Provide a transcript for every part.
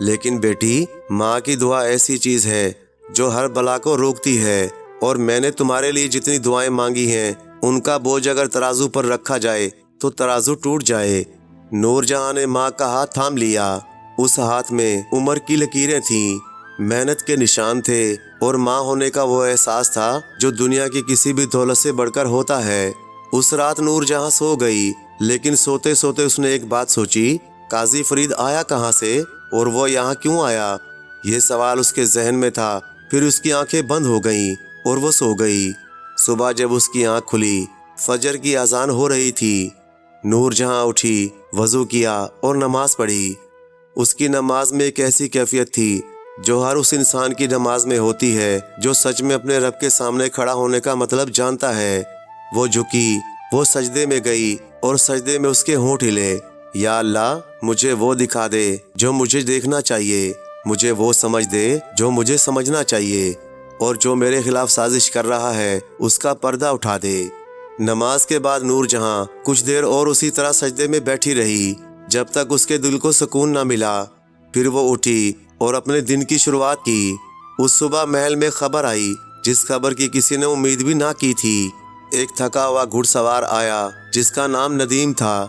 لیکن بیٹی، ماں کی دعا ایسی چیز ہے جو ہر بلا کو روکتی ہے، اور میں نے تمہارے لیے جتنی دعائیں مانگی ہیں ان کا بوجھ اگر ترازو پر رکھا جائے تو ترازو ٹوٹ جائے۔ نور جہاں نے ماں کا ہاتھ تھام لیا۔ اس ہاتھ میں عمر کی لکیریں تھیں، محنت کے نشان تھے، اور ماں ہونے کا وہ احساس تھا جو دنیا کی کسی بھی دولت سے بڑھ کر ہوتا ہے۔ اس رات نور جہاں سو گئی، لیکن سوتے سوتے اس نے ایک بات سوچی، قاضی فرید آیا کہاں سے اور وہ یہاں کیوں آیا؟ یہ سوال اس کے ذہن میں تھا۔ پھر اس کی آنکھیں بند ہو گئیں اور وہ سو گئی۔ صبح جب اس کی آنکھ کھلی، فجر کی اذان ہو رہی تھی۔ نور جہاں اٹھی، وضو کیا اور نماز پڑھی۔ اس کی نماز میں ایک ایسی کیفیت تھی جو ہر اس انسان کی نماز میں ہوتی ہے جو سچ میں اپنے رب کے سامنے کھڑا ہونے کا مطلب جانتا ہے۔ وہ جھکی، وہ سجدے میں گئی اور سجدے میں اس کے ہونٹ ہلے۔ یا اللہ، مجھے وہ دکھا دے جو مجھے دیکھنا چاہیے، مجھے وہ سمجھ دے جو مجھے سمجھنا چاہیے، اور جو میرے خلاف سازش کر رہا ہے اس کا پردہ اٹھا دے۔ نماز کے بعد نور جہاں کچھ دیر اور اسی طرح سجدے میں بیٹھی رہی جب تک اس کے دل کو سکون نہ ملا۔ پھر وہ اٹھی اور اپنے دن کی شروعات کی۔ اس صبح محل میں خبر آئی جس خبر کی کسی نے امید بھی نہ کی تھی۔ ایک تھکا ہوا گھڑ سوار آیا جس کا نام ندیم تھا۔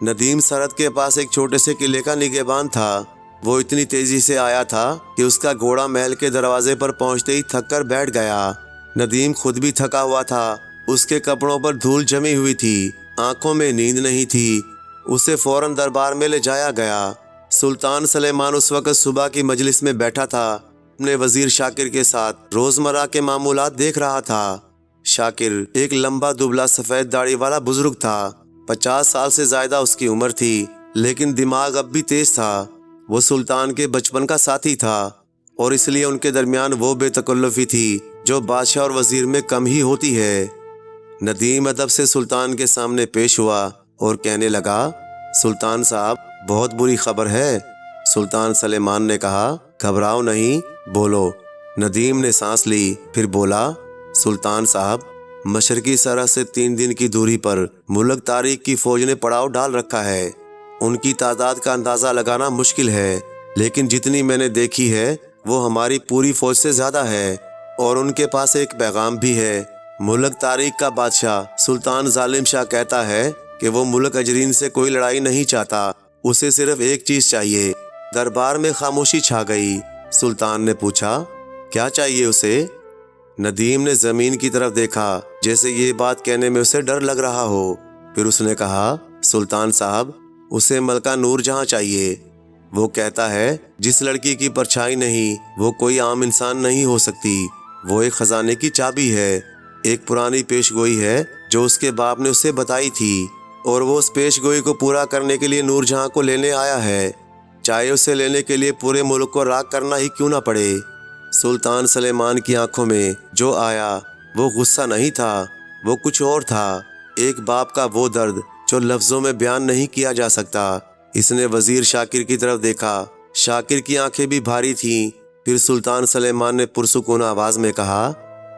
ندیم سرحد کے پاس ایک چھوٹے سے قلعے کا نگہبان تھا۔ وہ اتنی تیزی سے آیا تھا کہ اس کا گھوڑا محل کے دروازے پر پہنچتے ہی تھک کر بیٹھ گیا۔ ندیم خود بھی تھکا ہوا تھا، اس کے کپڑوں پر دھول جمی ہوئی تھی، آنکھوں میں نیند نہیں تھی۔ اسے فوراً دربار میں لے جایا گیا۔ سلطان سلیمان اس وقت صبح کی مجلس میں بیٹھا تھا، اپنے وزیر شاکر کے ساتھ روزمرہ کے معمولات دیکھ رہا تھا۔ شاکر ایک لمبا دبلا سفید داڑھی والا بزرگ تھا۔ 50 سال سے زیادہ اس کی عمر تھی، لیکن دماغ اب بھی تیز تھا۔ وہ سلطان کے بچپن کا ساتھی تھا، اور اس لیے ان کے درمیان وہ بے تکلفی تھی جو بادشاہ اور وزیر میں کم ہی ہوتی ہے۔ ندیم ادب سے سلطان کے سامنے پیش ہوا اور کہنے لگا، سلطان صاحب، بہت بری خبر ہے۔ سلطان سلیمان نے کہا، گھبراؤ نہیں، بولو۔ ندیم نے سانس لی، پھر بولا، سلطان صاحب، مشرقی سرحد سے 3 دن کی دوری پر ملک طارق کی فوج نے پڑاؤ ڈال رکھا ہے۔ ان کی تعداد کا اندازہ لگانا مشکل ہے، لیکن جتنی میں نے دیکھی ہے وہ ہماری پوری فوج سے زیادہ ہے، اور ان کے پاس ایک پیغام بھی ہے۔ ملک طارق کا بادشاہ سلطان ظالم شاہ کہتا ہے کہ وہ ملک اجرین سے کوئی لڑائی نہیں چاہتا، اسے صرف ایک چیز چاہیے۔ دربار میں خاموشی چھا گئی۔ سلطان نے پوچھا، کیا چاہیے اسے؟ ندیم نے زمین کی طرف دیکھا جیسے یہ بات کہنے میں اسے ڈر لگ رہا ہو۔ پھر اس نے کہا، سلطان صاحب، اسے ملکہ نور جہاں چاہیے۔ وہ کہتا ہے جس لڑکی کی پرچھائی نہیں وہ کوئی عام انسان نہیں ہو سکتی۔ وہ ایک خزانے کی چابی ہے، ایک پرانی پیش گوئی ہے جو اس کے باپ نے اسے بتائی تھی، اور وہ اس پیش گوئی کو پورا کرنے کے لیے نور جہاں کو لینے آیا ہے، چاہے اسے لینے کے لیے پورے ملک کو راکھ کرنا ہی کیوں نہ پڑے۔ سلطان سلیمان کی آنکھوں میں جو آیا وہ غصہ نہیں تھا، وہ کچھ اور تھا، ایک باپ کا وہ درد جو لفظوں میں بیان نہیں کیا جا سکتا۔ اس نے وزیر شاکر کی طرف دیکھا، شاکر کی آنکھیں بھی بھاری تھیں۔ پھر سلطان سلیمان نے پرسکون آواز میں کہا،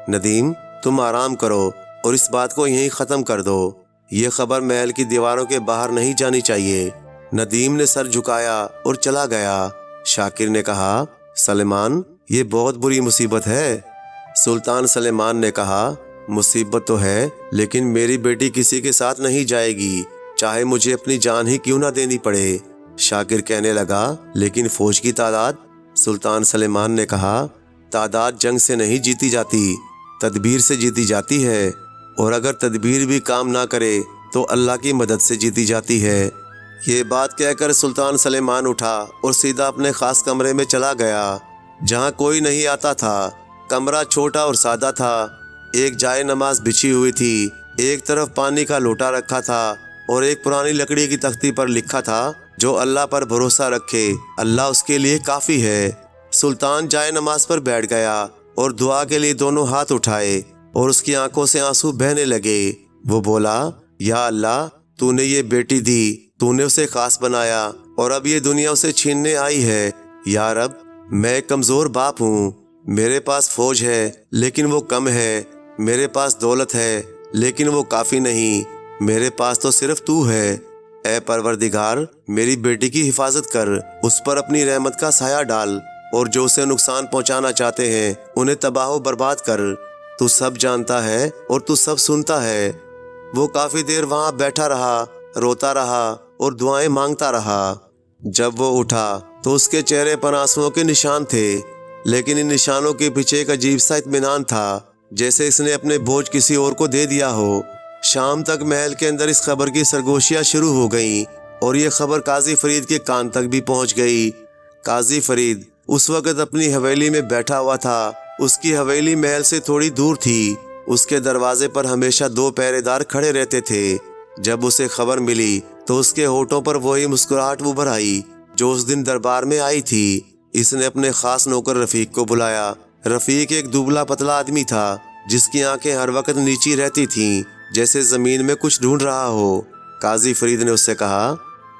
ندیم، تم آرام کرو اور اس بات کو یہیں ختم کر دو۔ یہ خبر محل کی دیواروں کے باہر نہیں جانی چاہیے۔ ندیم نے سر جھکایا اور چلا گیا۔ شاکر نے کہا، سلیمان، یہ بہت بری مصیبت ہے۔ سلطان سلیمان نے کہا، مصیبت تو ہے، لیکن میری بیٹی کسی کے ساتھ نہیں جائے گی، چاہے مجھے اپنی جان ہی کیوں نہ دینی پڑے۔ شاکر کہنے لگا، لیکن فوج کی تعداد؟ سلطان سلیمان نے کہا، تعداد جنگ سے نہیں جیتی جاتی، تدبیر سے جیتی جاتی ہے، اور اگر تدبیر بھی کام نہ کرے تو اللہ کی مدد سے جیتی جاتی ہے۔ یہ بات کہہ کر سلطان سلیمان اٹھا اور سیدھا اپنے خاص کمرے میں چلا گیا جہاں کوئی نہیں آتا تھا۔ کمرہ چھوٹا اور سادہ تھا، ایک جائے نماز بچھی ہوئی تھی، ایک طرف پانی کا لوٹا رکھا تھا، اور ایک پرانی لکڑی کی تختی پر لکھا تھا، جو اللہ پر بھروسہ رکھے اللہ اس کے لیے کافی ہے۔ سلطان جائے نماز پر بیٹھ گیا اور دعا کے لیے دونوں ہاتھ اٹھائے، اور اس کی آنکھوں سے آنسو بہنے لگے۔ وہ بولا، یا اللہ، تو نے یہ بیٹی دی، تو نے اسے خاص بنایا، اور اب یہ دنیا اسے چھیننے آئی ہے۔ یا رب، میں ایک کمزور باپ ہوں، میرے پاس فوج ہے لیکن وہ کم ہے، میرے پاس دولت ہے لیکن وہ کافی نہیں، میرے پاس تو صرف تو ہے۔ اے پروردگار، میری بیٹی کی حفاظت کر، اس پر اپنی رحمت کا سایہ ڈال، اور جو اسے نقصان پہنچانا چاہتے ہیں انہیں تباہ و برباد کر۔ تو سب جانتا ہے اور تو سب سنتا ہے۔ وہ کافی دیر وہاں بیٹھا رہا، روتا رہا اور دعائیں مانگتا رہا۔ جب وہ اٹھا تو اس کے چہرے پر آنسوؤں کے نشان تھے، لیکن ان نشانوں کے پیچھے ایک عجیب سا اطمینان تھا، جیسے اس نے اپنے بوجھ کسی اور کو دے دیا ہو۔ شام تک محل کے اندر اس خبر کی سرگوشیاں شروع ہو گئیں، اور یہ خبر قاضی فرید کے کان تک بھی پہنچ گئی۔ قاضی فرید اس وقت اپنی حویلی میں بیٹھا ہوا تھا۔ اس کی حویلی محل سے تھوڑی دور تھی۔ اس کے دروازے پر ہمیشہ 2 پہرے دار کھڑے رہتے تھے۔ جب اسے خبر ملی تو اس کے ہونٹوں پر وہی مسکراہٹ ابھر آئی جو اس دن دربار میں آئی تھی۔ اس نے اپنے خاص نوکر رفیق کو بلایا۔ رفیق ایک دبلا پتلا آدمی تھا جس کی آنکھیں ہر وقت نیچی رہتی تھیں، جیسے زمین میں کچھ ڈھونڈ رہا ہو۔ قاضی فرید نے اس سے کہا،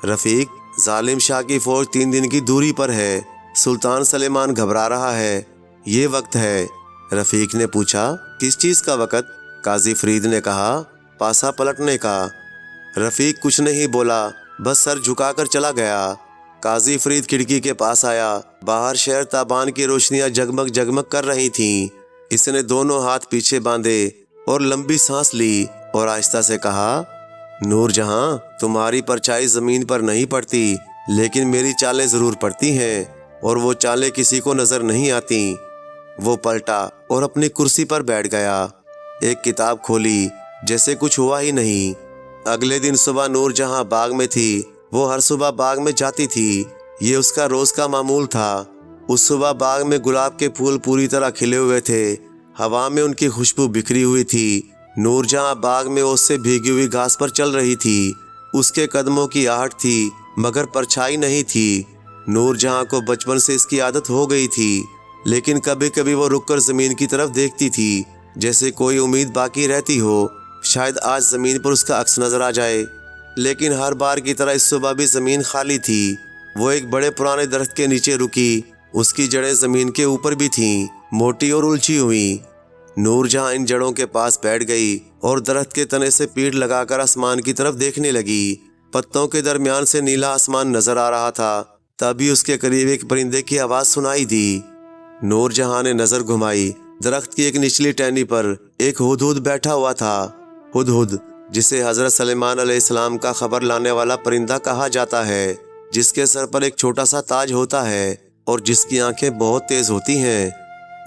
رفیق، ظالم شاہ کی فوج 3 دن کی دوری پر ہے۔ سلطان سلیمان گھبرا رہا ہے۔ یہ وقت ہے۔ رفیق نے پوچھا، کس چیز کا وقت؟ قاضی فرید نے کہا، پاسا پلٹنے کا۔ رفیق کچھ نہیں بولا، بس سر جھکا کر چلا گیا۔ قاضی فرید کھڑکی کے پاس آیا۔ باہر شہر تابان کی روشنیاں جگمگ جگمگ کر رہی تھیں۔ اس نے دونوں ہاتھ پیچھے باندھے اور لمبی سانس لی اور آہستہ سے کہا، نور جہاں، تمہاری پرچھائی زمین پر نہیں پڑتی، لیکن میری چالیں ضرور پڑتی ہیں، اور وہ چالیں کسی کو نظر نہیں آتی۔ وہ پلٹا اور اپنی کرسی پر بیٹھ گیا۔ ایک کتاب کھولی، جیسے کچھ ہوا ہی نہیں۔ اگلے دن صبح نور جہاں باغ میں تھی، وہ ہر صبح باغ میں جاتی تھی۔ یہ اس کا روز کا معمول تھا۔ اس صبح باغ میں گلاب کے پھول پوری طرح کھلے ہوئے تھے۔ ہوا میں ان کی خوشبو بکھری ہوئی تھی۔ نور جہاں باغ میں اوس سے بھیگی ہوئی گھاس پر چل رہی تھی۔ اس کے قدموں کی آہٹ تھی، مگر پرچھائی نہیں تھی۔ نور جہاں کو بچپن سے اس کی عادت ہو گئی تھی، لیکن کبھی کبھی وہ رک کر زمین کی طرف دیکھتی تھی، جیسے کوئی امید باقی رہتی ہو، شاید آج زمین پر اس کا عکس نظر آ جائے۔ لیکن ہر بار کی طرح اس صبح بھی زمین خالی تھی۔ وہ ایک بڑے پرانے درخت کے نیچے رکی۔ اس کی جڑیں زمین کے اوپر بھی تھیں، موٹی اور الجھی ہوئی۔ نور جہاں ان جڑوں کے پاس بیٹھ گئی اور درخت کے تنے سے پیٹھ لگا کر آسمان کی طرف دیکھنے لگی۔ پتوں کے درمیان سے نیلا آسمان نظر آ رہا تھا۔ تبھی اس کے قریب ایک پرندے کی آواز سنائی دی۔ نور جہاں نے نظر گھمائی۔ درخت کی ایک نچلی ٹہنی پر ایک ہدہد بیٹھا ہوا تھا۔ ہدہد، جسے حضرت سلیمان علیہ السلام کا خبر لانے والا پرندہ کہا جاتا ہے، جس کے سر پر ایک چھوٹا سا تاج ہوتا ہے اور جس کی آنکھیں بہت تیز ہوتی ہیں۔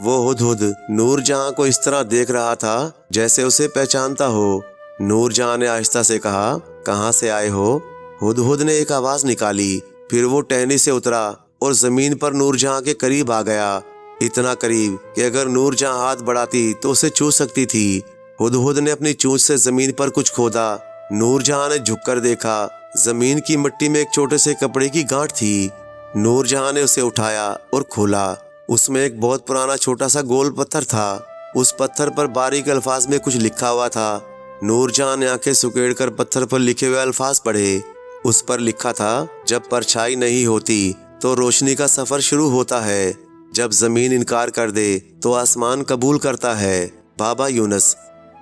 وہ ہدہد نور جہاں کو اس طرح دیکھ رہا تھا جیسے اسے پہچانتا ہو۔ نور جہاں نے آہستہ سے کہا، کہاں سے آئے ہو؟ ہدہد نے ایک آواز نکالی۔ پھر وہ ٹہنی سے اترا اور زمین پر نور جہاں کے قریب آ گیا، اتنا قریب کہ اگر نور جہاں ہاتھ بڑھاتی تو اسے چھو سکتی تھی۔ ہدہد نے اپنی چونچ سے زمین پر کچھ کھودا۔ نور جہاں نے جھک کر دیکھا، زمین کی مٹی میں ایک چھوٹے سے کپڑے کی گانٹھ تھی۔ نور جہاں نے اسے اٹھایا اور کھولا۔ اس میں ایک بہت پرانا چھوٹا سا گول پتھر تھا۔ اس پتھر پر باریک الفاظ میں کچھ لکھا ہوا تھا۔ نور جہاں نے آنکھیں سکیڑ کر پتھر پر لکھے ہوئے الفاظ پڑھے۔ اس پر لکھا تھا، جب پرچھائی نہیں ہوتی تو روشنی کا سفر شروع ہوتا ہے، جب زمین انکار کر دے تو آسمان قبول کرتا ہے، بابا یونس۔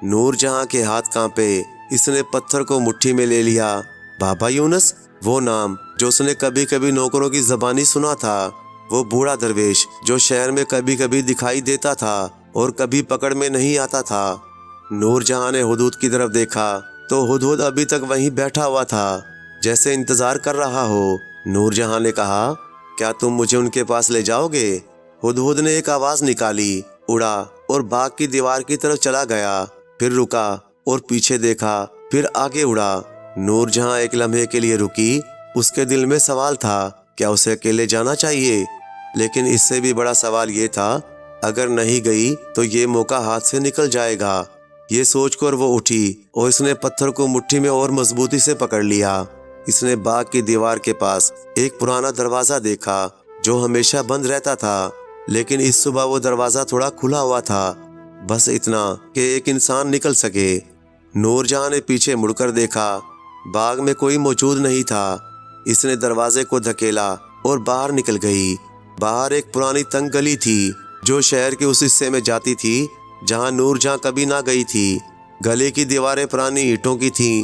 نور جہاں کے ہاتھ کانپے۔ اس نے پتھر کو مٹھی میں لے لیا۔ بابا یونس، وہ نام جو اس نے کبھی کبھی نوکروں کی زبانی سنا تھا، وہ بوڑھا درویش جو شہر میں کبھی کبھی دکھائی دیتا تھا اور کبھی پکڑ میں نہیں آتا تھا۔ نور جہاں نے ہدہد کی طرف دیکھا تو ہدہد ابھی تک وہیں بیٹھا ہوا تھا، جیسے انتظار کر رہا ہو۔ نور جہاں نے کہا، کیا تم مجھے ان کے پاس لے جاؤ گے؟ ہدہد نے ایک آواز نکالی، اڑا اور باغ کی دیوار کی طرف چلا گیا، پھر رکا اور پیچھے دیکھا، پھر آگے اڑا۔ نور جہاں ایک لمحے کے لیے رکی۔ اس کے دل میں سوال تھا، کیا اسے اکیلے جانا چاہیے؟ لیکن اس سے بھی بڑا سوال یہ تھا، اگر نہیں گئی تو یہ موقع ہاتھ سے نکل جائے گا۔ یہ سوچ کر وہ اٹھی اور اس نے پتھر کو مٹھی میں اور مضبوطی سے پکڑ لیا۔ اس نے باغ کی دیوار کے پاس ایک پرانا دروازہ دیکھا جو ہمیشہ بند رہتا تھا، لیکن اس صبح وہ دروازہ تھوڑا کھلا ہوا تھا، بس اتنا کہ ایک انسان نکل سکے۔ نور جہاں نے پیچھے مڑ کر دیکھا، باغ میں کوئی موجود نہیں تھا۔ اس نے دروازے کو دھکیلا اور باہر نکل گئی۔ باہر ایک پرانی تنگ گلی تھی جو شہر کے اس حصے میں جاتی تھی جہاں نور جہاں کبھی نہ گئی تھی۔ گلی کی دیواریں پرانی اینٹوں کی تھیں،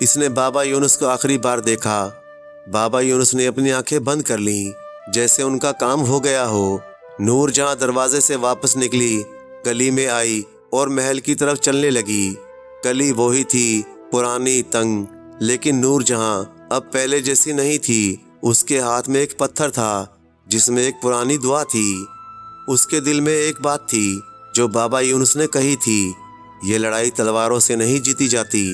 اس نے بابا یونس کو آخری بار دیکھا۔ بابا یونس نے اپنی آنکھیں بند کر لیں، جیسے ان کا کام ہو گیا ہو۔ نور جہاں دروازے سے واپس نکلی، گلی میں آئی اور محل کی طرف چلنے لگی۔ گلی وہی تھی، پرانی، تنگ، لیکن نور جہاں اب پہلے جیسی نہیں تھی۔ اس کے ہاتھ میں ایک پتھر تھا جس میں ایک پرانی دعا تھی۔ اس کے دل میں ایک بات تھی جو بابا یونس نے کہی تھی، یہ لڑائی تلواروں سے نہیں جیتی جاتی۔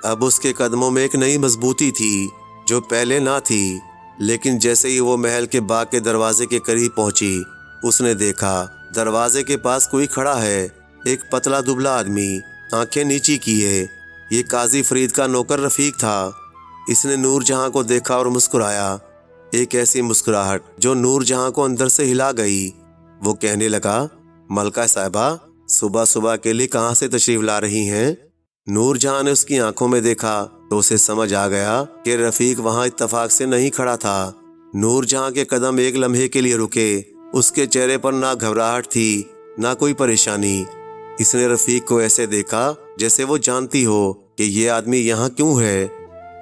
اب اس کے قدموں میں ایک نئی مضبوطی تھی جو پہلے نہ تھی۔ لیکن جیسے ہی وہ محل کے باغ کے دروازے کے قریب پہنچی، اس نے دیکھا دروازے کے پاس کوئی کھڑا ہے، ایک پتلا دبلا آدمی، آنکھیں نیچی کیے۔ یہ قاضی فرید کا نوکر رفیق تھا۔ اس نے نور جہاں کو دیکھا اور مسکرایا، ایک ایسی مسکراہٹ جو نور جہاں کو اندر سے ہلا گئی۔ وہ کہنے لگا، ملکہ صاحبہ، صبح صبح کے لیے کہاں سے تشریف لا رہی ہیں؟ نور جہاں نے اس کی آنکھوں میں دیکھا تو اسے سمجھ آ گیا کہ رفیق وہاں اتفاق سے نہیں کھڑا تھا۔ نور جہاں کے قدم ایک لمحے کے لیے رکے۔ اس کے چہرے پر نہ گھبراہٹ تھی، نہ کوئی پریشانی۔ اس نے رفیق کو ایسے دیکھا جیسے وہ جانتی ہو کہ یہ آدمی یہاں کیوں ہے،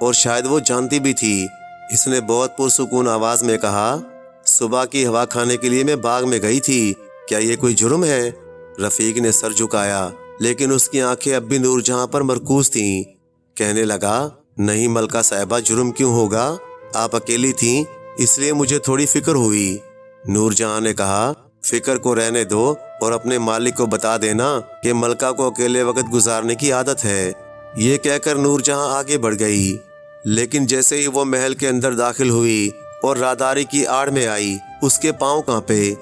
اور شاید وہ جانتی بھی تھی۔ اس نے بہت پرسکون آواز میں کہا، صبح کی ہوا کھانے کے لیے میں باغ میں گئی تھی، کیا یہ کوئی جرم ہے؟ رفیق نے سر جھکایا، لیکن اس کی آنکھیں اب بھی نور جہاں پر مرکوز تھیں۔ کہنے لگا، نہیں ملکہ صاحبہ، جرم کیوں ہوگا؟ آپ اکیلی تھیں، اس لیے مجھے تھوڑی فکر ہوئی۔ نور جہاں نے کہا، فکر کو رہنے دو اور اپنے مالک کو بتا دینا کہ ملکہ کو اکیلے وقت گزارنے کی عادت ہے۔ یہ کہہ کر نور جہاں آگے بڑھ گئی، لیکن جیسے ہی وہ محل کے اندر داخل ہوئی اور راداری کی آڑ میں آئی، اس کے پاؤں کانپے۔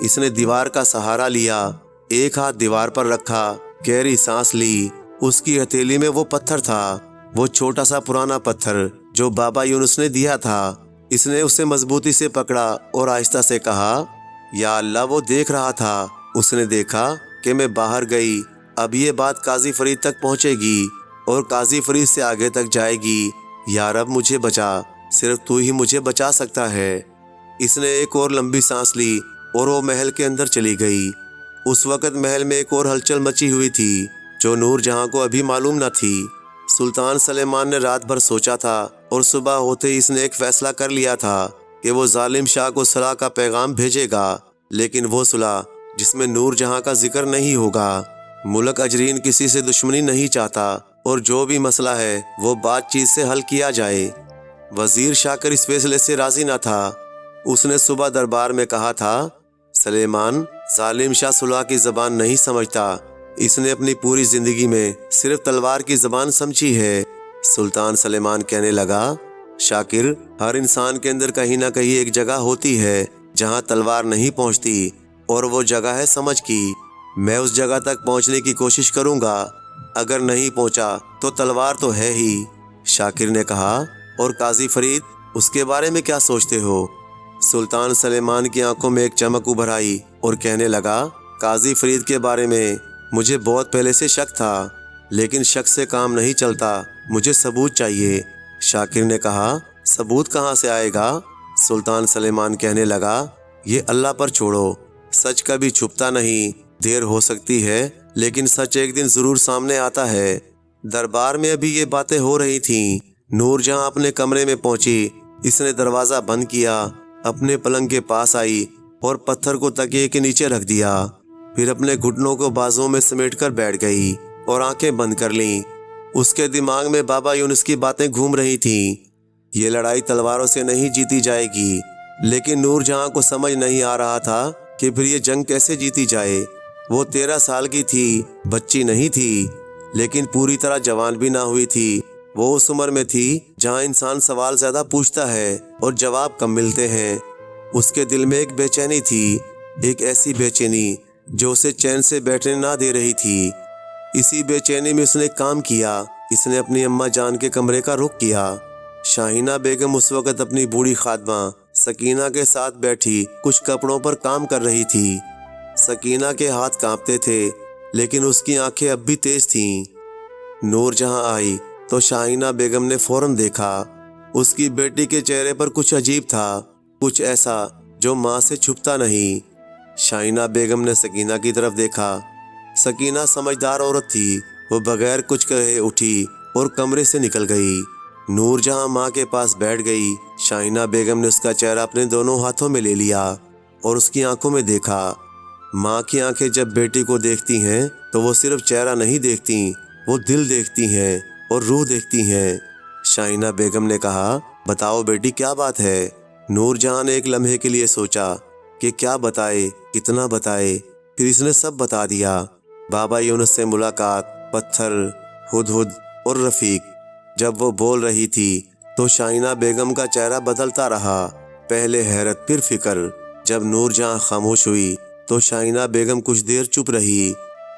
اس نے دیوار کا سہارا لیا، ایک ہاتھ دیوار پر رکھا، گہری سانس لی۔ اس کی ہتھیلی میں وہ پتھر تھا، وہ چھوٹا سا پرانا پتھر جو بابا یونس نے دیا تھا۔ اس نے اسے مضبوطی سے پکڑا اور آہستہ سے کہا، یا اللہ، وہ دیکھ رہا تھا۔ اس نے دیکھا کہ میں باہر گئی، اب یہ بات قاضی فرید تک پہنچے گی اور قاضی فرید سے آگے تک جائے گی۔ یا رب، مجھے بچا، صرف تو ہی مجھے بچا سکتا ہے۔ اس نے ایک اور لمبی سانس لی اور وہ محل کے اندر چلی گئی۔ اس وقت محل میں ایک اور ہلچل مچی ہوئی تھی جو نور جہاں کو ابھی معلوم نہ تھی۔ سلطان سلیمان نے رات بھر سوچا تھا اور صبح ہوتے ہی اس نے ایک فیصلہ کر لیا تھا کہ وہ ظالم شاہ کو صلح کا پیغام بھیجے گا، لیکن وہ صلح جس میں نور جہاں کا ذکر نہیں ہوگا۔ ملک اجرین کسی سے دشمنی نہیں چاہتا، اور جو بھی مسئلہ ہے وہ بات چیت سے حل کیا جائے۔ وزیر شاکر اس فیصلے سے راضی نہ تھا۔ اس نے صبح دربار میں کہا تھا، سلیمان، ظالم شاہ صلح کی زبان نہیں سمجھتا، اس نے اپنی پوری زندگی میں صرف تلوار کی زبان سمجھی ہے۔ سلطان سلیمان کہنے لگا، شاکر، ہر انسان کے اندر کہیں نہ کہیں ایک جگہ ہوتی ہے جہاں تلوار نہیں پہنچتی، اور وہ جگہ ہے سمجھ کی۔ میں اس جگہ تک پہنچنے کی کوشش کروں گا، اگر نہیں پہنچا تو تلوار تو ہے ہی۔ شاکر نے کہا، اور قاضی فرید، اس کے بارے میں کیا سوچتے ہو؟ سلطان سلیمان کی آنکھوں میں ایک چمک ابھر آئی اور کہنے لگا، قاضی فرید کے بارے میں مجھے بہت پہلے سے شک تھا، لیکن شک سے کام نہیں چلتا، مجھے ثبوت چاہیے۔ شاکر نے کہا، ثبوت کہاں سے آئے گا؟ سلطان سلیمان کہنے لگا، یہ اللہ پر چھوڑو، سچ کبھی چھپتا نہیں، دیر ہو سکتی ہے لیکن سچ ایک دن ضرور سامنے آتا ہے۔ دربار میں ابھی یہ باتیں ہو رہی تھیں، نور جہاں اپنے کمرے میں پہنچی۔ اس نے دروازہ بند کیا، اپنے پلنگ کے پاس آئی اور پتھر کو تکیے کے نیچے رکھ دیا، پھر اپنے گھٹنوں کو بازوؤں میں سمیٹ کر بیٹھ گئی اور آنکھیں بند کر لیں۔ اس کے دماغ میں بابا یونس کی باتیں گھوم رہی تھیں، یہ لڑائی تلواروں سے نہیں جیتی جائے گی، لیکن نور جہاں کو سمجھ نہیں آ رہا تھا کہ پھر یہ جنگ کیسے جیتی جائے۔ وہ 13 سال کی تھی، بچی نہیں تھی، لیکن پوری طرح جوان بھی نہ ہوئی تھی۔ وہ اس عمر میں تھی جہاں انسان سوال زیادہ پوچھتا ہے اور جواب کم ملتے ہیں۔ اس کے دل میں ایک بے چینی تھی، ایک ایسی بے چینی جو اسے چین سے بیٹھنے نہ دے رہی تھی۔ اسی بے چینی میں اس نے کام کیا، اس نے اپنی اماں جان کے کمرے کا رخ کیا۔ شاہینہ بیگم اس وقت اپنی بوڑھی خادمہ سکینہ کے ساتھ بیٹھی کچھ کپڑوں پر کام کر رہی تھی۔ سکینہ کے ہاتھ کانپتے تھے، لیکن اس کی آنکھیں اب بھی تیز تھیں۔ نور جہاں آئی تو شاہینہ بیگم نے فوراً دیکھا، اس کی بیٹی کے چہرے پر کچھ عجیب تھا، کچھ ایسا جو ماں سے چھپتا نہیں۔ شاہینہ بیگم نے سکینہ کی طرف دیکھا۔ سکینہ سمجھدار عورت تھی، وہ بغیر کچھ کہے اٹھی اور کمرے سے نکل گئی۔ نور جہاں ماں کے پاس بیٹھ گئی۔ شاہینہ بیگم نے اس کا چہرہ اپنے دونوں ہاتھوں میں لے لیا اور اس کی آنکھوں میں دیکھا۔ ماں کی آنکھیں جب بیٹی کو دیکھتی ہیں تو وہ صرف چہرہ نہیں دیکھتی، وہ دل دیکھتی ہیں اور روح دیکھتی ہیں۔ شاہینہ بیگم نے کہا، بتاؤ بیٹی کیا بات ہے؟ نور جہاں نے ایک لمحے کے لیے سوچا کہ کیا بتائے، کتنا بتائے، پھر اس نے سب بتا دیا۔ بابا یونس سے ملاقات، پتھر، ہدہد اور رفیق۔ جب وہ بول رہی تھی تو شاہینہ بیگم کا چہرہ بدلتا رہا، پہلے حیرت پھر فکر۔ جب نور جہاں خاموش ہوئی تو شاہینہ بیگم کچھ دیر چپ رہی،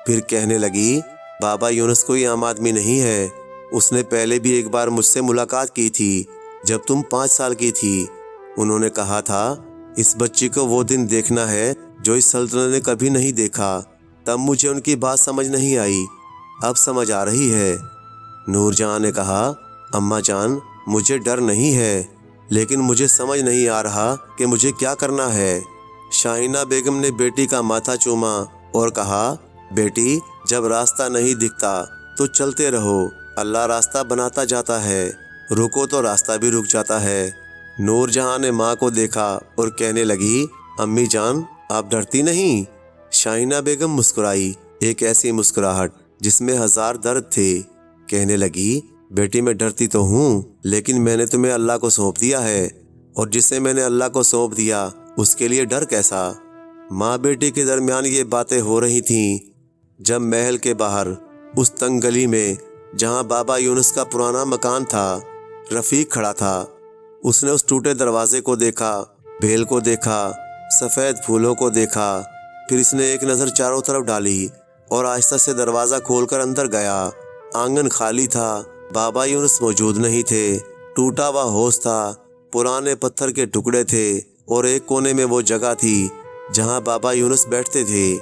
پھر کہنے لگی، بابا یونس کوئی عام آدمی نہیں ہے۔ اس نے پہلے بھی ایک بار مجھ سے ملاقات کی تھی جب تم 5 سال کی تھی۔ انہوں نے کہا تھا اس بچی کو وہ دن دیکھنا ہے جو اس سلطنت نے کبھی نہیں دیکھا۔ تب مجھے ان کی بات سمجھ نہیں آئی، اب سمجھ آ رہی ہے۔ نور جہاں نے کہا، اماں جان مجھے ڈر نہیں ہے، لیکن مجھے سمجھ نہیں آ رہا کہ مجھے کیا کرنا ہے۔ شاہینہ بیگم نے بیٹی کا ماتھا چوما اور کہا، بیٹی جب راستہ نہیں دکھتا تو چلتے رہو، اللہ راستہ بناتا جاتا ہے، رکو تو راستہ بھی رک جاتا ہے۔ نور جہاں نے ماں کو دیکھا اور کہنے لگی، امی جان آپ ڈرتی نہیں؟ شاہینہ بیگم مسکرائی، ایک ایسی مسکراہٹ جس میں 1000 درد تھے۔ کہنے لگی، بیٹی میں ڈرتی تو ہوں، لیکن میں نے تمہیں اللہ کو سونپ دیا ہے، اور جسے میں نے اللہ کو سونپ دیا اس کے لیے ڈر کیسا؟ ماں بیٹی کے درمیان یہ باتیں ہو رہی تھیں جب محل کے باہر اس تنگ گلی میں جہاں بابا یونس کا پرانا مکان تھا، رفیق کھڑا تھا۔ اس نے اس ٹوٹے دروازے کو دیکھا، بھیل کو دیکھا، سفید پھولوں کو دیکھا، پھر اس نے ایک نظر چاروں طرف ڈالی اور آہستہ سے دروازہ کھول کر اندر گیا۔ آنگن خالی تھا، بابا یونس موجود نہیں تھے، ٹوٹا ہوا حوض تھا، پرانے پتھر کے ٹکڑے تھے، اور ایک کونے میں وہ جگہ تھی جہاں بابا یونس بیٹھتے تھے۔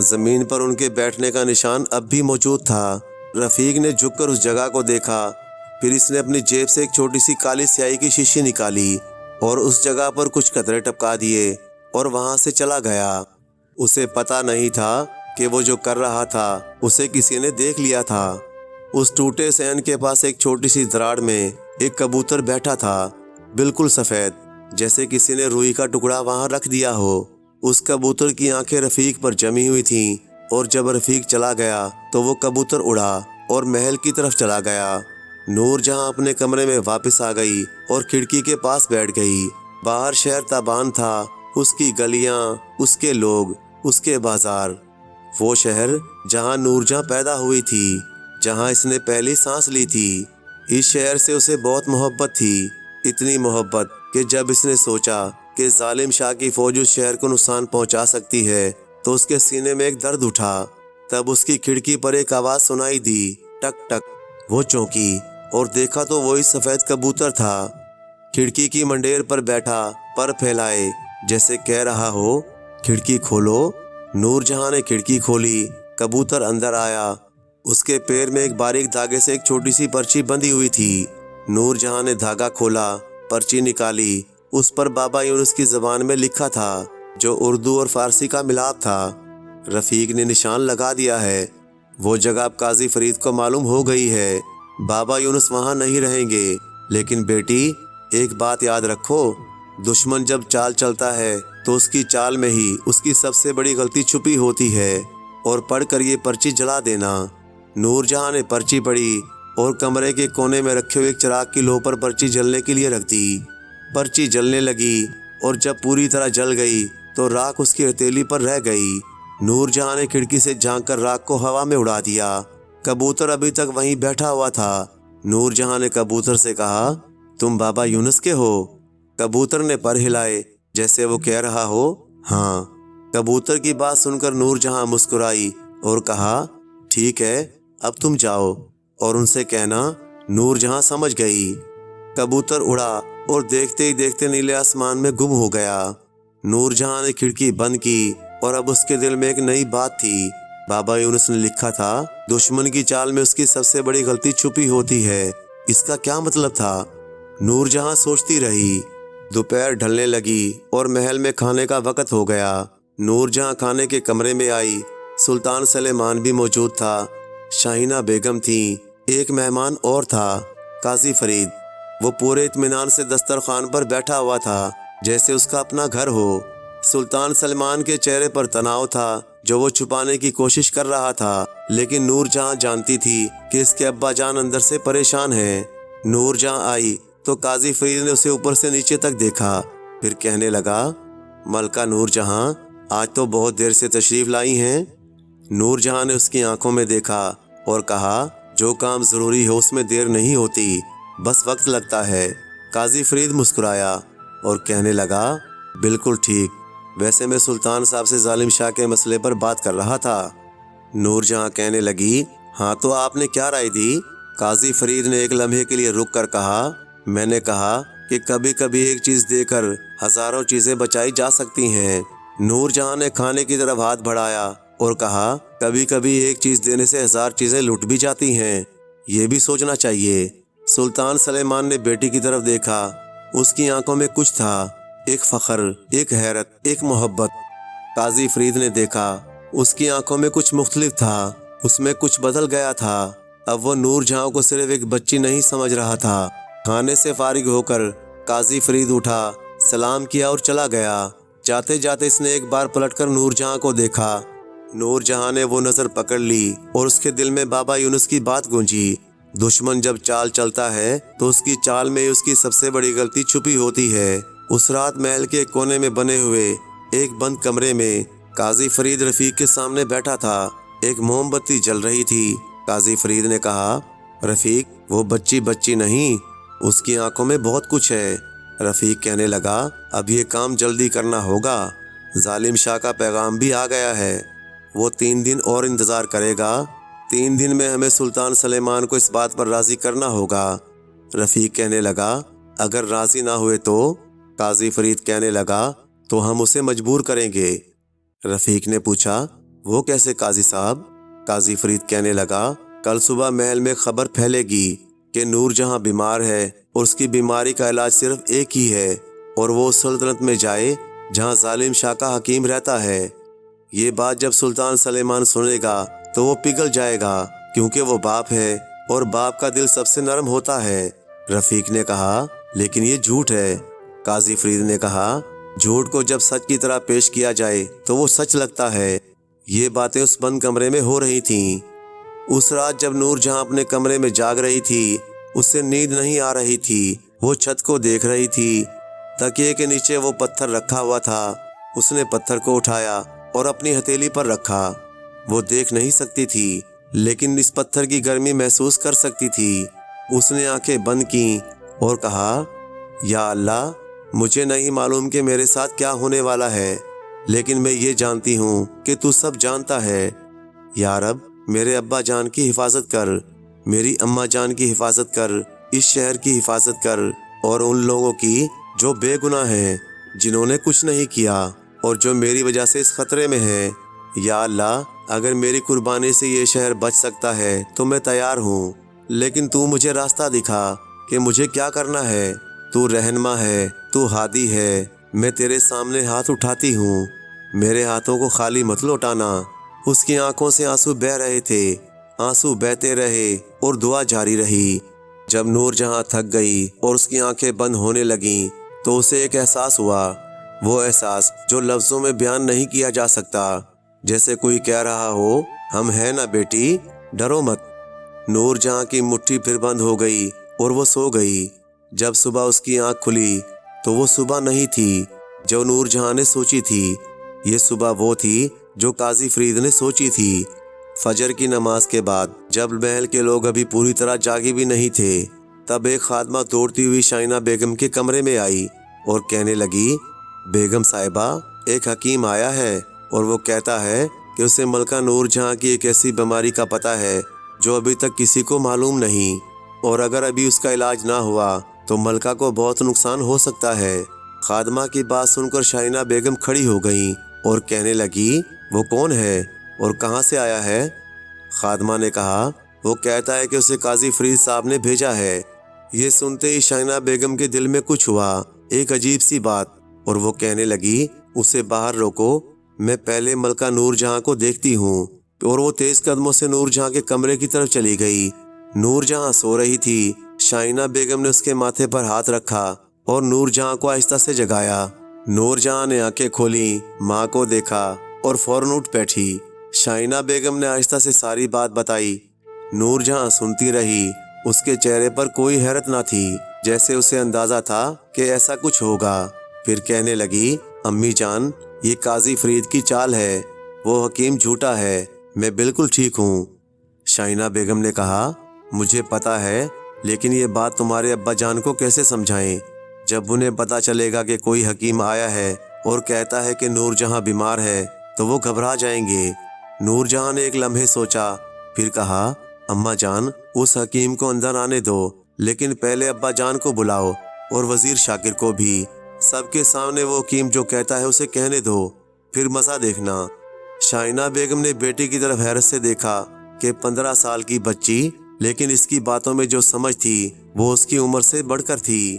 زمین پر ان کے بیٹھنے کا نشان اب بھی موجود تھا۔ رفیق نے جھک کر اس جگہ کو دیکھا، پھر اس نے اپنی جیب سے ایک چھوٹی سی کالی سیاہی کی شیشی نکالی اور اس جگہ پر کچھ قطرے ٹپکا دیے اور وہاں سے چلا گیا۔ اسے پتہ نہیں تھا کہ وہ جو کر رہا تھا اسے کسی نے دیکھ لیا تھا۔ اس ٹوٹے صحن کے پاس ایک چھوٹی سی دراڑ میں ایک کبوتر بیٹھا تھا، بالکل سفید، جیسے کسی نے روئی کا ٹکڑا وہاں رکھ دیا ہو۔ اس کبوتر کی آنکھیں رفیق پر جمی ہوئی تھیں، اور جب رفیق چلا گیا تو وہ کبوتر اڑا اور محل کی طرف چلا گیا۔ نور جہاں اپنے کمرے میں واپس آ گئی اور کھڑکی کے پاس بیٹھ گئی۔ باہر شہر تابان تھا، اس کی گلیاں، اس کے لوگ، اس کے بازار۔ وہ شہر جہاں نور جہاں پیدا ہوئی تھی، جہاں اس نے پہلی سانس لی تھی۔ اس شہر سے اسے بہت محبت تھی، اتنی محبت کہ جب اس نے سوچا کہ ظالم شاہ کی فوج اس شہر کو نقصان پہنچا سکتی ہے تو اس کے سینے میں ایک درد اٹھا۔ تب اس کی کھڑکی پر ایک آواز سنائی دی، ٹک ٹک۔ وہ چونکی اور دیکھا تو وہی سفید کبوتر تھا، کھڑکی کی منڈیر پر بیٹھا، پر پھیلائے، جیسے کہہ رہا ہو، کھڑکی کھولو۔ نور جہاں نے کھڑکی کھولی، کبوتر اندر آیا۔ اس کے پیر میں ایک باریک دھاگے سے ایک چھوٹی سی پرچی بندھی ہوئی تھی۔ نور جہاں نے دھاگا کھولا، پرچی نکالی، اس پر بابا یونس کی زبان میں لکھا تھا، جو اردو اور فارسی کا ملاپ تھا۔ رفیق نے نشان لگا دیا ہے، وہ جگہ اب قاضی فرید کو معلوم ہو گئی ہے، بابا یونس وہاں نہیں رہیں گے۔ لیکن بیٹی ایک بات یاد رکھو، دشمن جب چال چلتا ہے تو اس کی چال میں ہی اس کی سب سے بڑی غلطی چھپی ہوتی ہے، اور پڑھ کر یہ پرچی جلا دینا۔ نور جہاں نے پرچی پڑھی اور کمرے کے کونے میں رکھے ہوئے ایک چراغ کی لو پر پرچی جلنے کے لیے رکھ دی۔ پرچی جلنے لگی اور جب پوری طرح جل گئی تو راکھ اس کی ہتھیلی پر رہ گئی۔ نور جہاں نے کھڑکی سے جھانک کر راکھ کو ہوا میں اڑا دیا۔ کبوتر ابھی تک وہیں بیٹھا ہوا تھا۔ نور جہاں نے کبوتر سے کہا، تم بابا یونس کے ہو؟ کبوتر نے پر ہلائے جیسے وہ کہہ رہا ہو، ہاں۔ کبوتر کی بات سن کر نور جہاں مسکرائی اور کہا، ٹھیک ہے، اب تم جاؤ اور ان سے کہنا۔ نور جہاں سمجھ گئی۔ کبوتر اڑا اور دیکھتے ہی دیکھتے نیلے آسمان میں گم ہو گیا۔ نور جہاں نے کھڑکی بند کی اور اب اس کے دل میں ایک نئی بات تھی۔ بابا یونس نے لکھا تھا، دشمن کی چال میں اس کی سب سے بڑی غلطی چھپی ہوتی ہے، اس کا کیا مطلب تھا؟ نور جہاں سوچتی رہی۔ دوپہر ڈھلنے لگی اور محل میں کھانے کا وقت ہو گیا۔ نور جہاں کھانے کے کمرے میں آئی، سلطان سلیمان بھی موجود تھا، شاہینہ بیگم تھیں، ایک مہمان اور تھا، قاضی فرید۔ وہ پورے اطمینان سے دسترخوان پر بیٹھا ہوا تھا جیسے اس کا اپنا گھر ہو۔ سلطان سلمان کے چہرے پر تناؤ تھا جو وہ چھپانے کی کوشش کر رہا تھا، لیکن نور جہاں جانتی تھی کہ اس کے ابا جان اندر سے پریشان ہیں۔ نور جہاں آئی تو قاضی فرید نے اسے اوپر سے نیچے تک دیکھا، پھر کہنے لگا، ملکہ نور جہاں، آج تو بہت دیر سے تشریف لائی ہیں۔ نور جہاں نے اس کی آنکھوں میں دیکھا اور کہا، جو کام ضروری ہو اس میں دیر نہیں ہوتی، بس وقت لگتا ہے۔ قاضی فرید مسکرایا اور کہنے لگا، بالکل ٹھیک، ویسے میں سلطان صاحب سے ظالم شاہ کے مسئلے پر بات کر رہا تھا۔ نور جہاں کہنے لگی، ہاں تو آپ نے کیا رائے دی؟ قاضی فرید نے ایک لمحے کے لیے رک کر کہا، میں نے کہا کہ کبھی کبھی ایک چیز دے کر ہزاروں چیزیں بچائی جا سکتی ہیں۔ نور جہاں نے کھانے کی طرف ہاتھ بڑھایا اور کہا، کبھی کبھی ایک چیز دینے سے ہزار چیزیں لٹ بھی جاتی ہیں، یہ بھی سوچنا چاہیے۔ سلطان سلیمان نے بیٹی کی طرف دیکھا، اس کی آنکھوں میں کچھ تھا، ایک فخر، ایک حیرت، ایک محبت۔ قاضی فرید نے دیکھا، اس کی آنکھوں میں کچھ مختلف تھا، اس میں کچھ بدل گیا تھا۔ اب وہ نور جہاں کو صرف ایک بچی نہیں سمجھ رہا تھا۔ کھانے سے فارغ ہو کر قاضی فرید اٹھا، سلام کیا اور چلا گیا۔ جاتے جاتے اس نے ایک بار پلٹ کر نور جہاں کو دیکھا۔ نور جہاں نے وہ نظر پکڑ لی اور اس کے دل میں بابا یونس کی بات گونجی، دشمن جب چال چلتا ہے تو اس کی چال میں اس کی سب سے بڑی غلطی چھپی ہوتی ہے۔ اس رات محل کے کونے میں بنے ہوئے ایک بند کمرے میں قاضی فرید رفیق کے سامنے بیٹھا تھا، ایک موم بتی جل رہی تھی۔ قاضی فرید نے کہا، رفیق، وہ بچی بچی نہیں، اس کی آنکھوں میں بہت کچھ ہے۔ رفیق کہنے لگا، اب یہ کام جلدی کرنا ہوگا، ظالم شاہ کا پیغام بھی آ گیا ہے، وہ 3 دن اور انتظار کرے گا۔ 3 دن میں ہمیں سلطان سلیمان کو اس بات پر راضی کرنا ہوگا۔ رفیق کہنے لگا، اگر راضی نہ ہوئے تو؟ قاضی فرید کہنے لگا، تو ہم اسے مجبور کریں گے۔ رفیق نے پوچھا، وہ کیسے قاضی صاحب؟ قاضی فرید کہنے لگا، کل صبح محل میں خبر پھیلے گی کہ نور جہاں بیمار ہے اور اس کی بیماری کا علاج صرف ایک ہی ہے، اور وہ اس سلطنت میں جائے جہاں ظالم شاہ کا حکیم رہتا ہے۔ یہ بات جب سلطان سلیمان سنے گا تو وہ پگھل جائے گا، کیونکہ وہ باپ ہے اور باپ کا دل سب سے نرم ہوتا ہے۔ رفیق نے کہا، لیکن یہ جھوٹ ہے۔ قاضی فرید نے کہا، جھوٹ کو جب سچ کی طرح پیش کیا جائے تو وہ سچ لگتا ہے۔ یہ باتیں اس بند کمرے میں ہو رہی تھیں۔ اس رات جب نور جہاں اپنے کمرے میں جاگ رہی تھی، اسے نیند نہیں آ رہی تھی، وہ چھت کو دیکھ رہی تھی۔ تکیے کے نیچے وہ پتھر رکھا ہوا تھا، اس نے پتھر کو اٹھایا اور اپنی ہتھیلی پر رکھا۔ وہ دیکھ نہیں سکتی تھی، لیکن اس پتھر کی گرمی محسوس کر سکتی تھی۔ اس نے آنکھیں بند کیں اور کہا، یا اللہ، مجھے نہیں معلوم کہ میرے ساتھ کیا ہونے والا ہے، لیکن میں یہ جانتی ہوں کہ تو سب جانتا ہے۔ یا رب، میرے ابا جان کی حفاظت کر، میری اماں جان کی حفاظت کر، اس شہر کی حفاظت کر، اور ان لوگوں کی جو بے گناہ ہیں، جنہوں نے کچھ نہیں کیا اور جو میری وجہ سے اس خطرے میں ہیں۔ یا اللہ، اگر میری قربانی سے یہ شہر بچ سکتا ہے تو میں تیار ہوں، لیکن تو مجھے راستہ دکھا کہ مجھے کیا کرنا ہے۔ تو رہنما ہے، تو ہادی ہے، میں تیرے سامنے ہاتھ اٹھاتی ہوں، میرے ہاتھوں کو خالی مت لوٹانا۔ اس کی آنکھوں سے آنسو بہہ رہے تھے، آنسو بہتے رہے اور دعا جاری رہی۔ جب نور جہاں تھک گئی اور اس کی آنکھیں بند ہونے لگیں تو اسے ایک احساس ہوا، وہ احساس جو لفظوں میں بیان نہیں کیا جا سکتا، جیسے کوئی کہہ رہا ہو، ہم ہیں نا بیٹی، ڈرو مت۔ نور جہاں کی مٹھی پھر بند ہو گئی اور وہ سو گئی۔ جب صبح اس کی آنکھ کھلی تو وہ صبح نہیں تھی جو نور جہاں نے سوچی تھی، یہ صبح وہ تھی جو قاضی فرید نے سوچی تھی۔ فجر کی نماز کے بعد جب محل کے لوگ ابھی پوری طرح جاگے بھی نہیں تھے، تب ایک خادمہ دوڑتی ہوئی شائنہ بیگم کے کمرے میں آئی اور کہنے لگی، بیگم صاحبہ، ایک حکیم آیا ہے اور وہ کہتا ہے کہ اسے ملکہ نور جہاں کی ایک ایسی بیماری کا پتہ ہے جو ابھی تک کسی کو معلوم نہیں، اور اگر ابھی اس کا علاج نہ ہوا تو ملکہ کو بہت نقصان ہو سکتا ہے۔ خادمہ کی بات سن کر شائنہ بیگم کھڑی ہو گئیں اور کہنے لگی، وہ کون ہے اور کہاں سے آیا ہے؟ خادمہ نے کہا، وہ کہتا ہے کہ اسے قاضی فرید صاحب نے بھیجا ہے۔ یہ سنتے ہی شائنہ بیگم کے دل میں کچھ ہوا، ایک عجیب سی بات، اور وہ کہنے لگی، اسے باہر روکو، میں پہلے ملکہ نور جہاں کو دیکھتی ہوں۔ اور وہ تیز قدموں سے نور جہاں کے کمرے کی طرف چلی گئی۔ نور جہاں سو رہی تھی۔ شائنہ بیگم نے اس کے ماتھے پر ہاتھ رکھا اور نور جہاں کو آہستہ سے جگایا۔ نور جہاں نے آنکھیں کھولیں، ماں کو دیکھا اور فوراً اٹھ بیٹھی۔ شائنہ بیگم نے آہستہ سے ساری بات بتائی۔ نور جہاں سنتی رہی۔ اس کے چہرے پر کوئی حیرت نہ تھی، جیسے اسے اندازہ تھا کہ ایسا کچھ ہوگا۔ پھر کہنے لگی، امی جان، یہ قاضی فرید کی چال ہے، وہ حکیم جھوٹا ہے، میں بالکل ٹھیک ہوں۔ شائنہ بیگم نے کہا، مجھے پتا ہے، لیکن یہ بات تمہارے ابا جان کو کیسے سمجھائیں؟ جب انہیں پتا چلے گا کہ کوئی حکیم آیا ہے اور کہتا ہے کہ نور جہاں بیمار ہے تو وہ گھبرا جائیں گے۔ نور جہاں نے ایک لمحے سوچا، پھر کہا، اماں جان، اس حکیم کو اندر آنے دو، لیکن پہلے ابا جان کو بلاؤ اور وزیر شاکر کو بھی۔ سب کے سامنے وہ حکیم جو کہتا ہے اسے کہنے دو، پھر مزہ دیکھنا۔ شائنہ بیگم نے بیٹی کی طرف حیرت سے دیکھا کہ 15 سال کی بچی، لیکن اس کی باتوں میں جو سمجھ تھی وہ اس کی عمر سے بڑھ کر تھی۔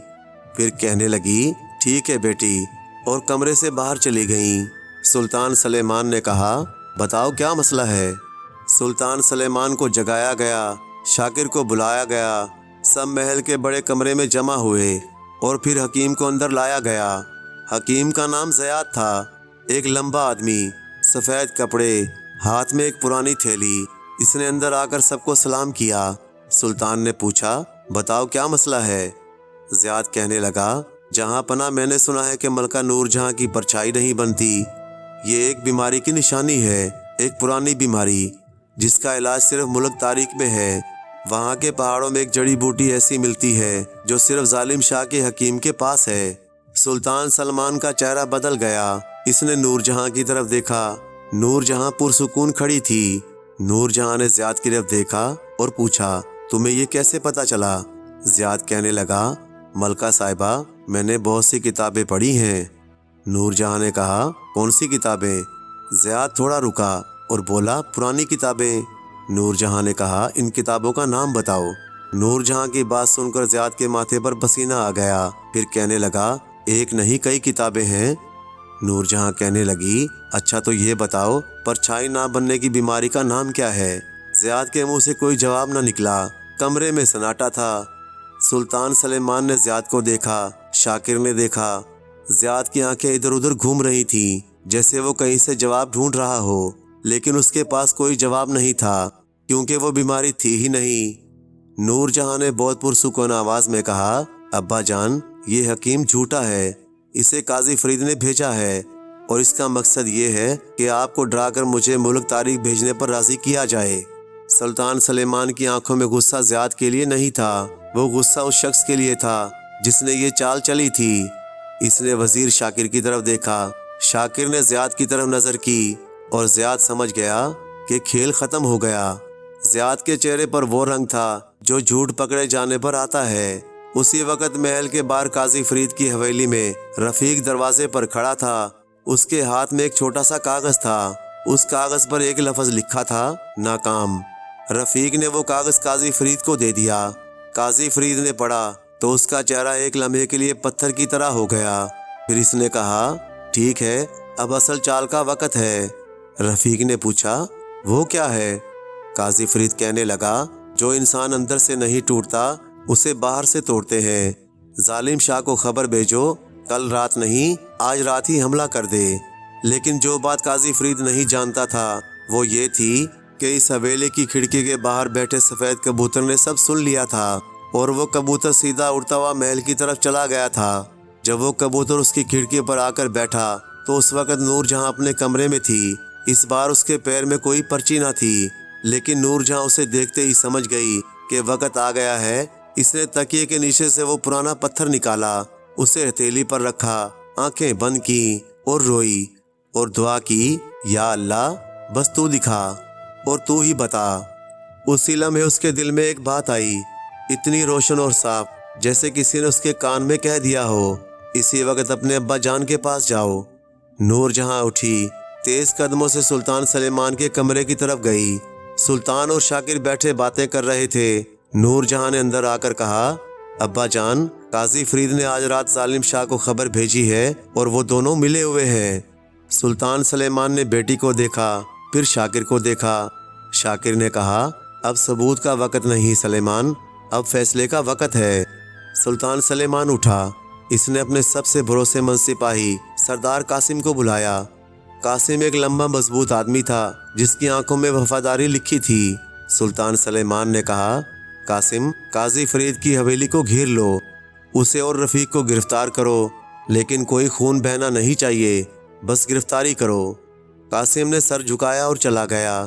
پھر کہنے لگی، ٹھیک ہے بیٹی، اور کمرے سے باہر چلی گئیں۔ سلطان سلیمان نے کہا، بتاؤ کیا مسئلہ ہے؟ سلطان سلیمان کو جگایا گیا، شاکر کو بلایا گیا، سب محل کے بڑے کمرے میں جمع ہوئے اور پھر حکیم کو اندر لایا گیا۔ حکیم کا نام زیاد تھا، ایک لمبا آدمی، سفید کپڑے، ہاتھ میں ایک پرانی تھیلی۔ اس نے اندر آ کر سب کو سلام کیا۔ سلطان نے پوچھا، بتاؤ کیا مسئلہ ہے؟ زیاد کہنے لگا، جہاں پناہ میں نے سنا ہے کہ ملکہ نور جہاں کی پرچھائی نہیں بنتی۔ یہ ایک بیماری کی نشانی ہے، ایک پرانی بیماری جس کا علاج صرف ملک تاریخ میں ہے۔ وہاں کے پہاڑوں میں ایک جڑی بوٹی ایسی ملتی ہے جو صرف ظالم شاہ کے حکیم کے پاس ہے۔ سلطان سلمان کا چہرہ بدل گیا۔ اس نے نور جہاں کی طرف دیکھا۔ نور جہاں پرسکون کھڑی تھی۔ نور جہاں نے زیاد کی طرف دیکھا اور پوچھا، تمہیں یہ کیسے پتا چلا؟ زیاد کہنے لگا، ملکہ صاحبہ، میں نے بہت سی کتابیں پڑھی ہیں۔ نور جہاں نے کہا، کون سی کتابیں؟ زیاد تھوڑا رکا اور بولا، پرانی کتابیں۔ نور جہاں نے کہا، ان کتابوں کا نام بتاؤ۔ نور جہاں کی بات سن کر زیاد کے ماتھے پر پسینہ آ گیا۔ پھر کہنے لگا، ایک نہیں کئی کتابیں ہیں۔ نور جہاں کہنے لگی، اچھا تو یہ بتاؤ، پرچھائی نہ بننے کی بیماری کا نام کیا ہے؟ زیاد کے منہ سے کوئی جواب نہ نکلا۔ کمرے میں سناٹا تھا۔ سلطان سلیمان نے زیاد کو دیکھا، شاکر نے دیکھا۔ زیاد کی آنکھیں ادھر ادھر گھوم رہی تھیں، جیسے وہ کہیں سے جواب ڈھونڈ رہا ہو، لیکن اس کے پاس کوئی جواب نہیں تھا، کیونکہ وہ بیماری تھی ہی نہیں۔ نور جہاں نے بہت پرسکون آواز میں کہا، ابا جان، یہ حکیم جھوٹا ہے، اسے قاضی فرید نے بھیجا ہے، اور اس کا مقصد یہ ہے کہ آپ کو ڈرا کر مجھے ملک تاریخ بھیجنے پر راضی کیا جائے۔ سلطان سلیمان کی آنکھوں میں غصہ زیاد کے لیے نہیں تھا، وہ غصہ اس شخص کے لیے تھا جس نے یہ چال چلی تھی۔ اس نے وزیر شاکر کی طرف دیکھا۔ شاکر نے زیاد کی طرف نظر کی اور زیاد سمجھ گیا کہ کھیل ختم ہو گیا۔ زیاد کے چہرے پر وہ رنگ تھا جو جھوٹ پکڑے جانے پر آتا ہے۔ اسی وقت محل کے باہر قاضی فرید کی حویلی میں رفیق دروازے پر کھڑا تھا۔ اس کے ہاتھ میں ایک چھوٹا سا کاغذ تھا۔ اس کاغذ پر ایک لفظ لکھا تھا، ناکام۔ رفیق نے وہ کاغذ قاضی فرید کو دے دیا۔ قاضی فرید نے پڑھا تو اس کا چہرہ ایک لمحے کے لیے پتھر کی طرح ہو گیا۔ پھر اس نے کہا، ٹھیک ہے، اب اصل چال کا وقت ہے۔ رفیق نے پوچھا، وہ کیا ہے؟ قاضی فرید کہنے لگا، جو انسان اندر سے نہیں ٹوٹتا اسے باہر سے توڑتے ہیں۔ ظالم شاہ کو خبر بھیجو، کل رات نہیں آج رات ہی حملہ کر دے۔ لیکن جو بات قاضی فرید نہیں جانتا تھا وہ یہ تھی کہ اس حویلی کی کھڑکی کے باہر بیٹھے سفید کبوتر نے سب سن لیا تھا، اور وہ کبوتر سیدھا اڑتا ہوا محل کی طرف چلا گیا تھا۔ جب وہ کبوتر اس کی کھڑکی پر آ کر بیٹھا تو اس وقت نور جہاں اپنے کمرے میں تھی۔ اس بار اس کے پیر میں کوئی پرچی نہ تھی، لیکن نور جہاں اسے دیکھتے ہی سمجھ گئی کہ وقت آ گیا ہے۔ اس نے تکیے کے نیچے سے وہ پرانا پتھر نکالا، اسے ہتھیلی پر رکھا، آنکھیں بند کی اور روئی اور دعا کی، یا اللہ، بس تو دکھا اور تو ہی بتا۔ اسی لمحے اس کے دل میں ایک بات آئی، اتنی روشن اور صاف، جیسے کسی نے اس کے کان میں کہہ دیا ہو، اسی وقت اپنے ابا جان کے پاس جاؤ۔ نور جہاں اٹھی، تیز قدموں سے سلطان سلیمان کے کمرے کی طرف گئی۔ سلطان اور شاکر بیٹھے باتیں کر رہے تھے۔ نور جہاں نے اندر آ کر کہا، ابا جان، قاضی فرید نے آج رات ظالم شاہ کو خبر بھیجی ہے اور وہ دونوں ملے ہوئے ہیں۔ سلطان سلیمان نے بیٹی کو دیکھا، پھر شاکر کو دیکھا۔ شاکر نے کہا، اب ثبوت کا وقت نہیں سلیمان، اب فیصلے کا وقت ہے۔ سلطان سلیمان اٹھا۔ اس نے اپنے سب سے بھروسے مند سپاہی سردار قاسم کو بلایا۔ قاسم ایک لمبا مضبوط آدمی تھا جس کی آنکھوں میں وفاداری لکھی تھی۔ سلطان سلیمان نے کہا، قاسم، قاضی فرید کی حویلی کو گھیر لو، اسے اور رفیق کو گرفتار کرو، لیکن کوئی خون بہنا نہیں چاہیے، بس گرفتاری کرو۔ قاسم نے سر جھکایا اور چلا گیا۔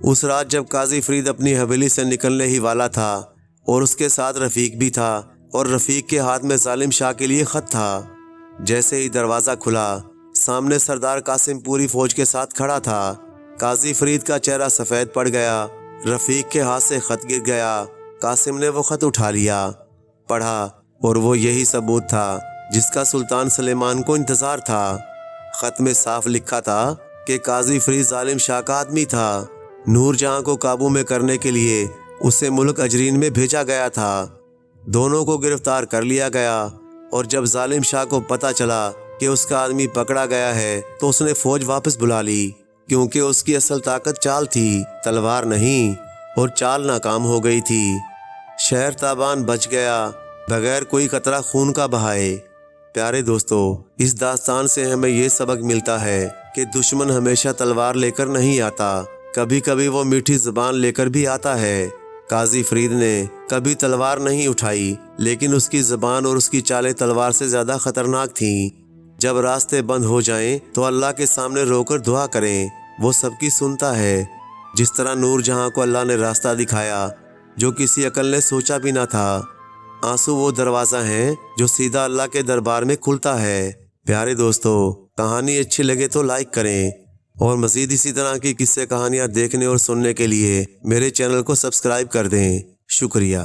اس رات جب قاضی فرید اپنی حویلی سے نکلنے ہی والا تھا اور اس کے ساتھ رفیق بھی تھا اور رفیق کے ہاتھ میں ظالم شاہ کے لیے خط تھا، جیسے ہی دروازہ کھلا سامنے سردار قاسم پوری فوج کے ساتھ کھڑا تھا۔ قاضی فرید کا چہرہ سفید پڑ گیا، رفیق کے ہاتھ سے خط گر گیا۔ قاسم نے وہ خط اٹھا لیا، پڑھا، اور وہ یہی ثبوت تھا جس کا سلطان سلیمان کو انتظار تھا۔ خط میں صاف لکھا تھا کہ قاضی فرید ظالم شاہ کا آدمی تھا۔ نور جہاں کو قابو میں کرنے کے لیے اسے ملک اجرین میں بھیجا گیا تھا۔ دونوں کو گرفتار کر لیا گیا، اور جب ظالم شاہ کو پتہ چلا کہ اس کا آدمی پکڑا گیا ہے تو اس نے فوج واپس بلا لی، کیونکہ اس کی اصل طاقت چال تھی، تلوار نہیں، اور چال ناکام ہو گئی تھی۔ شہر تابان بچ گیا بغیر کوئی قطرہ خون کا بہائے۔ پیارے دوستو، اس داستان سے ہمیں یہ سبق ملتا ہے کہ دشمن ہمیشہ تلوار لے کر نہیں آتا، کبھی کبھی وہ میٹھی زبان لے کر بھی آتا ہے۔ قاضی فرید نے کبھی تلوار نہیں اٹھائی، لیکن اس کی زبان اور اس کی چالیں تلوار سے زیادہ خطرناک تھیں۔ جب راستے بند ہو جائیں تو اللہ کے سامنے رو کر دعا کریں، وہ سب کی سنتا ہے۔ جس طرح نور جہاں کو اللہ نے راستہ دکھایا جو کسی عقل نے سوچا بھی نہ تھا۔ آنسو وہ دروازہ ہیں جو سیدھا اللہ کے دربار میں کھلتا ہے۔ پیارے دوستو، کہانی اچھی لگے تو لائک کریں، اور مزید اسی طرح کی قصے کہانیاں دیکھنے اور سننے کے لیے میرے چینل کو سبسکرائب کر دیں۔ شکریہ۔